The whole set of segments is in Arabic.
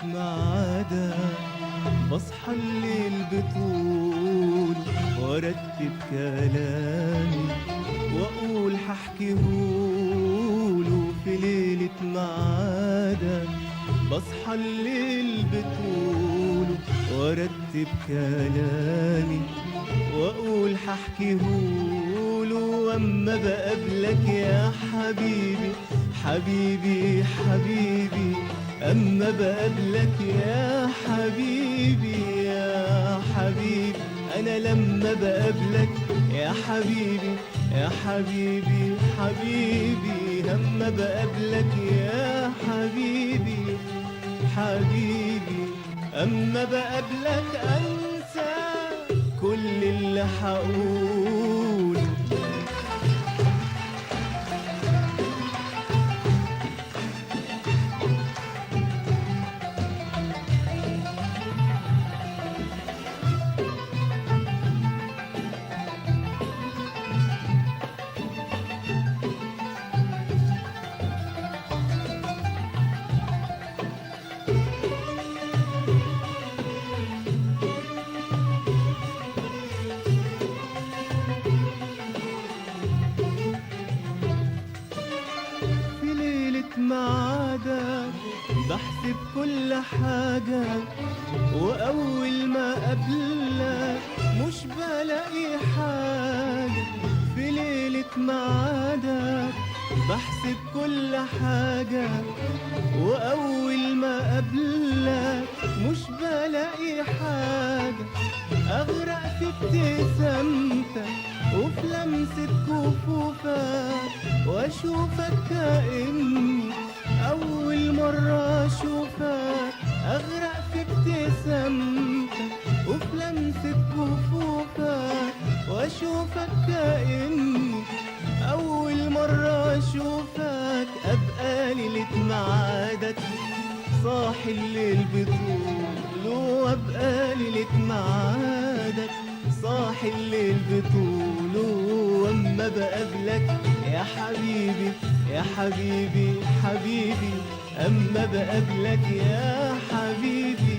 ميعادك بصحى الليل بطول وارتب كلامي واقول هحكيهوله في ليلة ميعادك بصحى الليل بطول وارتب كلامي واقول هحكيهوله واما بقابلك يا حبيبي حبيبي حبيبي اما بقابلك يا حبيبي يا حبيبي انا لما بقابلك يا حبيبي يا حبيبي حبيبي اما بقابلك يا حبيبي حبيبي اما بقابلك انسى كل اللي هقوله. ميعادك بحسب كل حاجة وأول ما قابلك مش بلاقي حاجة في ليلة ميعادك بحسب كل حاجة وأول ما قابلك مش بلاقي حاجة أغرق في ابتسامتك وفي لمسة كفوفك واشوفك كأني أول مرة أشوفك أغرق في ابتسامتك وفي لمسة كفوفك واشوفك كأني أول مرة أشوفك أبقى ليلة ميعادك صاحي الليل بطول وأبقى ليلة ميعادك صاحي الليل بطول واما بقابلك يا حبيبي يا حبيبي حبيبي اما بقابلك يا حبيبي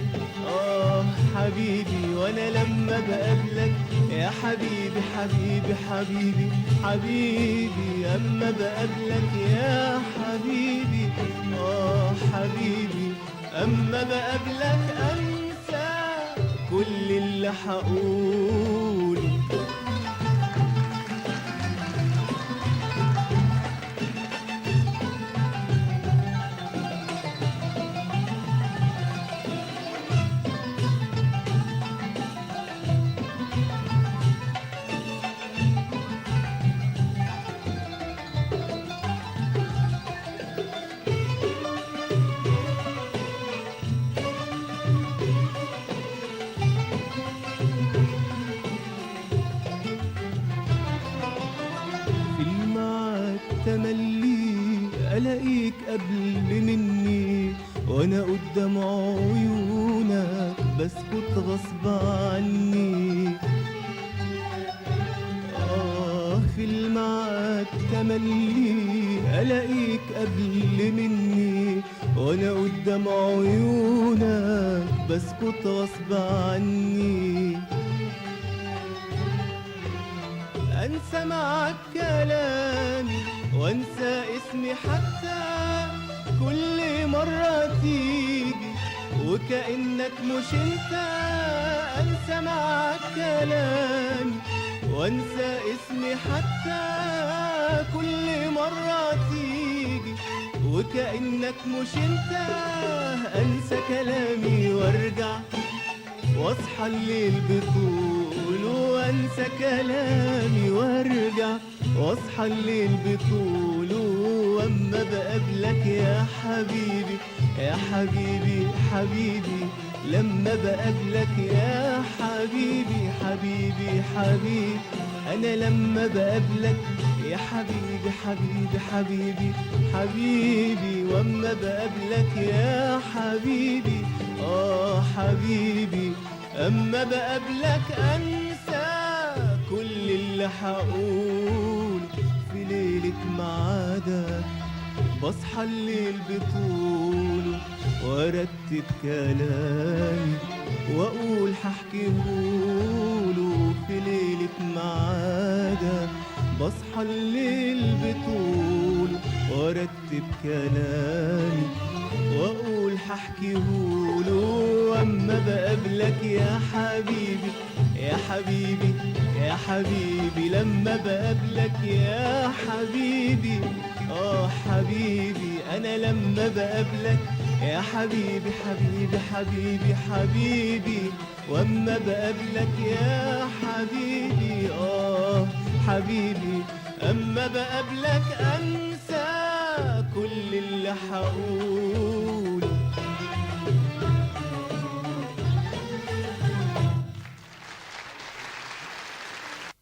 حبيبي وانا لما بقابلك يا حبيبي حبيبي حبيبي حبيبي اما بقابلك يا حبيبي حبيبي اما بقابلك انسى كل اللي هقوله. تملي ألاقيك قبل مني وأنا قدام عيونك بسكت غصب عني في الميعاد تملي ألاقيك قبل مني وأنا قدام عيونك بسكت غصب عني أنسى معك كلامي وانسى اسمي حتى كل مرة تيجي وكأنك مش انت انسى معك كلامي وانسى اسمي حتى كل مرة تيجي وكأنك مش انت انسى كلامي وارجع واصحى الليل بطول وانسى كلامي وارجع واصحى الليل بطول واما بقابلك يا حبيبي يا حبيبي حبيبي لما بقابلك يا حبيبي حبيبي حبيبي انا لما بقابلك يا حبيبي حبيبي حبيبي حبيبي واما بقابلك يا حبيبي حبيبي اما بقابلك انسى كل اللي هقول في ليلة ميعادك بصحى الليل بطوله وارتب كلامي واقول هحكيهوله في ليلة معاده. بصحى الليل بطوله وارتب كلامي واقول هحكيهوله. واما بقابلك يا حبيبي يا حبيبي يا حبيبي، لما بقابلك يا حبيبي حبيبي، انا لما بقابلك يا حبيبي حبيبي حبيبي حبيبي، واما بقابلك يا حبيبي حبيبي، اما بقابلك انسى كل اللي هقوله.